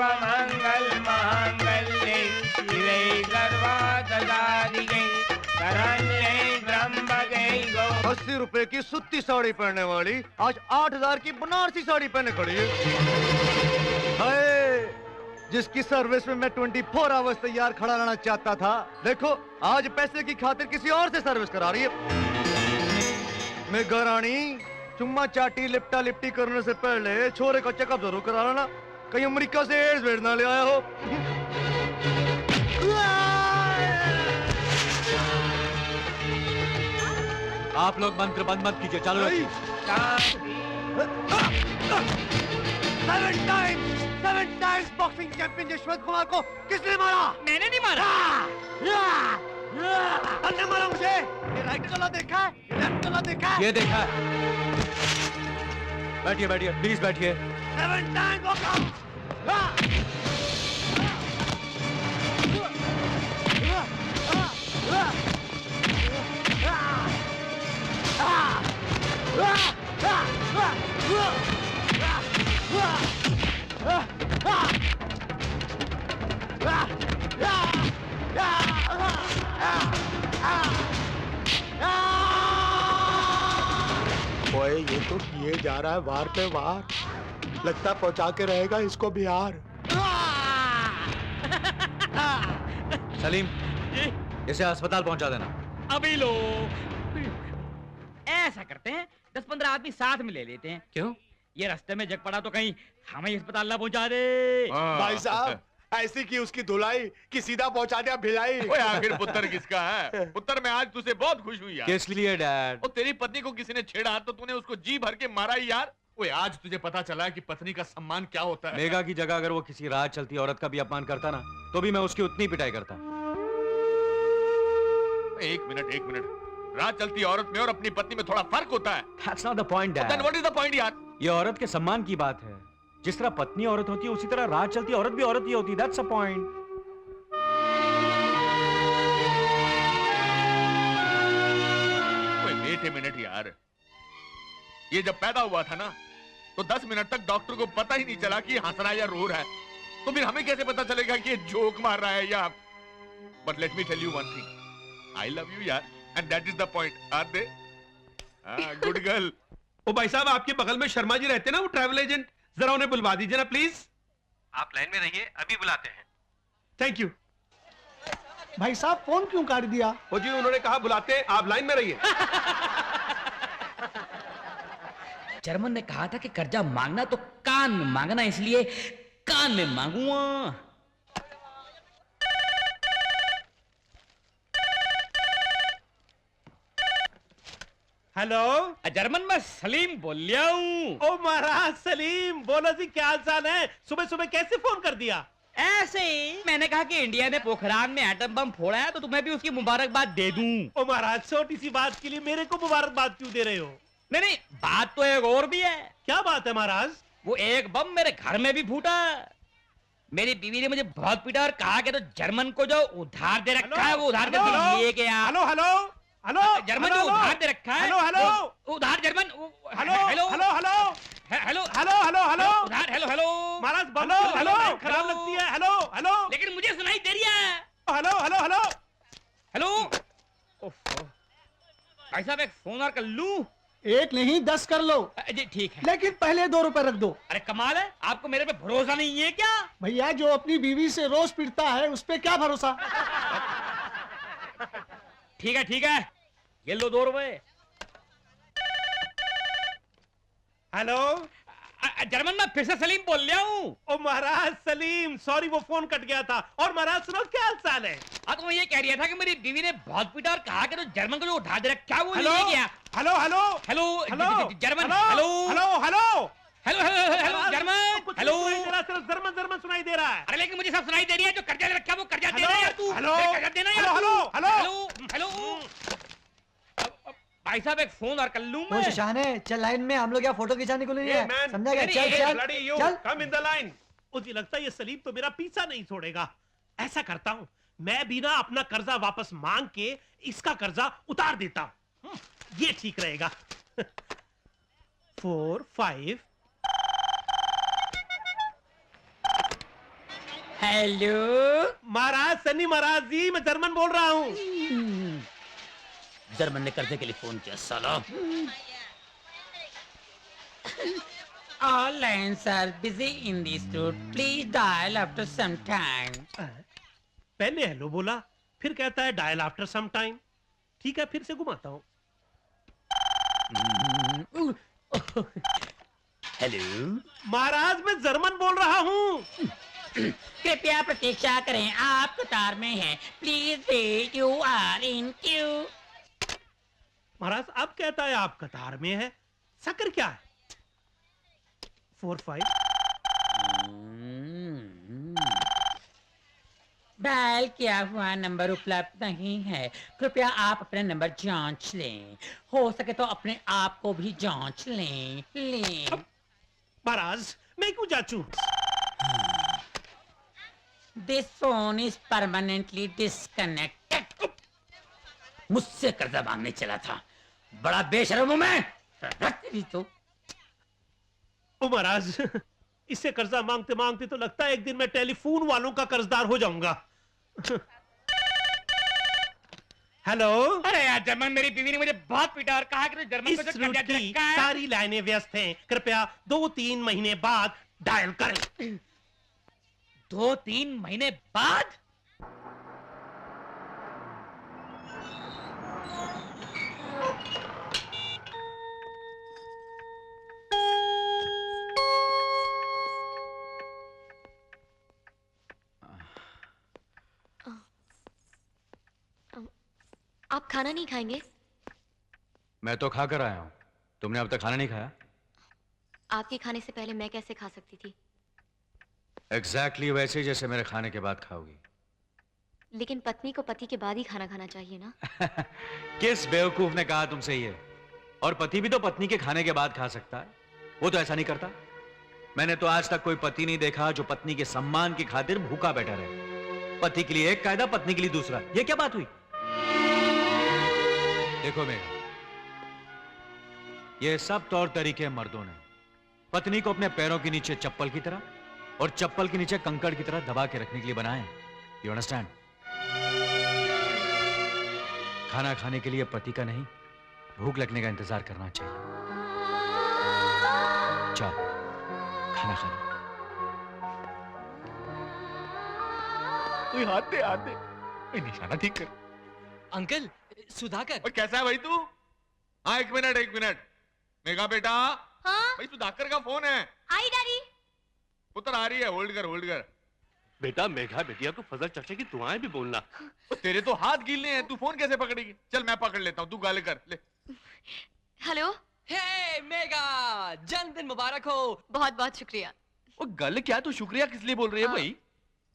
सर्वमंगल मांगल्ये शिवे सर्वार्थसाधिके शरण्ये त्र्यंबके गौरी। 80 रुपए की सूती साड़ी पहनने वाली आज 8000 की बनारसी साड़ी पहने खड़ी है। हाय, जिसकी सर्विस में मैं 24 आवर्स तैयार खड़ा रहना चाहता था, देखो आज पैसे की खातिर किसी और से सर्विस करा रही है। मैं घरानी चुम्मा चाटी लिपटा लिपटी करने से पहले छोरे का चेकअप जरूर करा लेना, कहीं अमेरिका से एड्स भेज ना ले आया हो। आप लोग मंत्र बंद मत कीजिए, चालू रखिए। 7 times boxing champion Yashwant Kumar को किसने मारा? मैंने नहीं मारा। अन्य मारा मुझे। ये राइट गला देखा है, ये लेफ्ट गला देखा है। ये देखा है। बैठिए बैठिए, प्लीज बैठिए। 7 टाइम्स नॉकआउट। ओए, ये तो किए जा रहा है वार पे वार। लगता पहुंचा के रहेगा इसको बिहार। सलीम, इसे अस्पताल पहुंचा देना। अभी लो। ऐसा करते हैं 10-15 आदमी साथ में ले लेते हैं। क्यों? ये रास्ते में जग पड़ा तो कहीं हमें अस्पताल ना पहुंचा दे। भाई साहब, ऐसी की उसकी धुलाई कि सीधा पहुंचा दिया भिलाई। ओए, आखिर पुत्र किसका है? पुत्र, मैं आज तुझसे बहुत खुश हुई यार। किस लिए डैड? और तेरी पत्नी को किसी ने छेड़ा तो तूने उसको जी भर के मारा ही यार। ओए, आज तुझे पता चला है कि पत्नी का सम्मान क्या होता है। मेघा की जगह अगर वो किसी राह चलती औरत का भी अपमान करता ना, तो भी मैं उसकी उतनी पिटाई करता। एक मिनट। राह चलती औरत में और अपनी पत्नी में थोड़ा फर्क होता है। That's not the point, Dad. Then what is the point यार? ये औरत के सम्मान की बात है। जिस तरह पत्नी औरत होती है, उसी तरह राह चलती औरत भी औरत ही होती है। That's the point. ओए, वेट ए मिनट यार। ये जब पैदा हुआ था ना, तो 10 मिनट तक डॉक्टर को पता ही नहीं चला कि हंस रहा है या रो रहा है। तो फिर हमें कैसे पता चलेगा कि ये जोक मार रहा है या? But let me tell you one thing, I love you यार, and that is the point. Are they? Good girl. ओ भाई साहब, आपके बगल में शर्मा जी रहते हैं ना, वो ट्रैवल एजेंट, जरा उन्हें बुलवा दीजिए ना प्लीज। आप लाइन में रहिए, अभी बुलाते हैं। Thank you. भाई साहब, फोन क्यों काट दिया? ओ जी, उन्होंने कहा बुलाते हैं, आप लाइन में रहिए। जर्मन ने कहा था कि कर्जा मांगना तो कान में मांगना, इसलिए कान में मांगूंगा। हेलो, जर्मन में सलीम बोल लिया हूँ। ओ महाराज सलीम, बोलो जी क्या हाल चाल है? सुबह सुबह कैसे फोन कर दिया? ऐसे ही मैंने कहा कि इंडिया ने पोखरान में एटम बम फोड़ा है, तो तुम्हें भी उसकी मुबारकबाद दे दूं। ओ महाराज, छोटी सी बात के लिए मेरे को मुबारकबाद क्यों दे रहे हो? नहीं, बात तो एक और भी है। क्या बात है महाराज? वो एक बम मेरे घर में भी फूटा। मेरी बीवी ने मुझे बहुत पीटा और कहा कि तो जर्मन को जो उधार दे रखा है वो उधार दे लेके आ। हेलो हेलो हेलो, जर्मन जो उधार दे रखा है। हेलो हेलो, उधार German. Hello hello hello hello hello hello hello hello, उधार। हेलो हेलो महाराज, हेलो हेलो, खराब लगती है। हेलो हेलो, लेकिन मुझे सुनाई दे रही है। Hello hello hello hello. भाई साहब, एक फोन और कर लूं? एक नहीं 10 कर लो। जी ठीक है, लेकिन पहले 2 रुपए रख दो। अरे कमाल है, आपको मेरे पे भरोसा नहीं है क्या? भैया, जो अपनी बीवी से रोज पिटता है उस पे क्या भरोसा? ठीक है, ये लो 2 रुपए। हेलो, जर्मन में फिर से सलीम बोल लिया हूँ। ओ महाराज सलीम, सॉरी वो फोन कट गया था। और महाराज सुनो, क्या हाल चाल है? हाँ, तो मैं ये कह रहा था कि मेरी बीवी ने बहुत पीटा और कहा कि तो जर्मन को जो उठा दे रखा है वो हेलो ले गया। Hello hello hello hello, German. Hello hello hello hello hello German. Hello, सिर्फ जर्मन जर्मन सुनाई दे रहा है। अरे लेकिन मुझे सब सुनाई दे रही है। जो कर्जा ले रखा है वो कर्जा देना यार तू। हेलो कर्जा देना यार। Hello hello hello. भाई साहब, एक फोन और कर लूं मैं? वो शशान है, चल लाइन में, हम लोग यहाँ फोटो खिंचाने को नहीं है, समझा क्या? चल चल कम इन द लाइन। मुझे लगता है ये सलीम तो मेरा पीछा नहीं छोड़ेगा। ऐसा करता हूँ, मैं भी ना अपना कर्जा वापस मांग के इसका कर्जा उतार देता हूँ। ये ठीक रहेगा। 4 5 हेलो महाराज सनी महाराज जी, मैं जर्मन बोल रहा हूँ। जर्मन ने कर्जे के लिए फोन किया साला। All lines are busy in this route. Please dial after some time. पहले हेलो बोला, फिर कहता है डायल आफ्टर सम टाइम। ठीक है, फिर से घुमाता हूँ। हेलो महाराज मैं जर्मन बोल रहा हूँ। कृपया प्रतीक्षा करें, आप कतार में हैं। Please wait, you are in queue. महाराज अब कहता है आप कतार में है, सकर क्या है? 4-5। डायल किया हुआ नंबर उपलब्ध नहीं है, कृपया आप अपने नंबर जांच लें। हो सके तो अपने आप को भी जांच लें। महाराज मैं क्यों जांचूं? This phone is permanently disconnected. मुझसे कर्जा मांगने चला था, बड़ा बेशर्म हूं मैं। तो ओ महाराज, इससे कर्जा मांगते मांगते तो लगता है एक दिन मैं टेलीफोन वालों का कर्जदार हो जाऊंगा। हेलो। अरे यार, जर्मन मेरी बीवी ने मुझे बहुत पीटा और कहा कि तो जर्मन को इस जो रूट कर्जा की रखा है। सारी लाइनें व्यस्त हैं, कृपया 2-3 महीने बाद डायल करें। 2-3 महीने बाद? आप खाना नहीं खाएंगे? मैं तो खा कर आया हूं, तुमने अब तक खाना नहीं खाया? आपके खाने से पहले मैं कैसे खा सकती थी? एग्जैक्टली वैसे ही जैसे मेरे खाने के बाद खाओगी। लेकिन पत्नी को पति के बाद ही खाना खाना चाहिए ना? किस बेवकूफ ने कहा तुमसे ये? और पति भी तो पत्नी के खाने के बाद खा सकता है, वो तो ऐसा नहीं करता। मैंने तो आज तक कोई पति नहीं देखा जो पत्नी के सम्मान की खातिर भूखा बैठा रहे। पति के लिए एक कायदा, पत्नी के लिए दूसरा। ये क्या बात हुई? देखो मेघा, ये सब तौर तरीके मर्दों ने पत्नी को अपने पैरों के नीचे चप्पल की तरह और चप्पल के नीचे कंकड़ की तरह दबा के रखने के लिए बनाए। You understand? खाना खाने के लिए पति का नहीं, भूख लगने का इंतजार करना चाहिए। चल खाना खा लो। कोई हाथ दे, हाथ दे। कोई निशाना ठीक कर। अंकल सुधाकर। और कैसा है भाई तू? हाँ, एक मिनट। मेघा बेटा। हाँ? भाई सुधाकर का फोन है। आई डैडी। पुत्र आ रही है, होल्ड कर। बेटा मेघा बिटिया को फजल चाचा की दुआएं भी बोलना। तेरे तो हाथ गीले हैं, तू फोन कैसे पकड़ेगी? चल मैं पकड़ लेता हूँ, तू गाले कर ले। हेलो। हे मेगा, जन्मदिन मुबारक हो। बहुत बहुत शुक्रिया। वो गल क्या, तू शुक्रिया किस लिए बोल रही है भाई?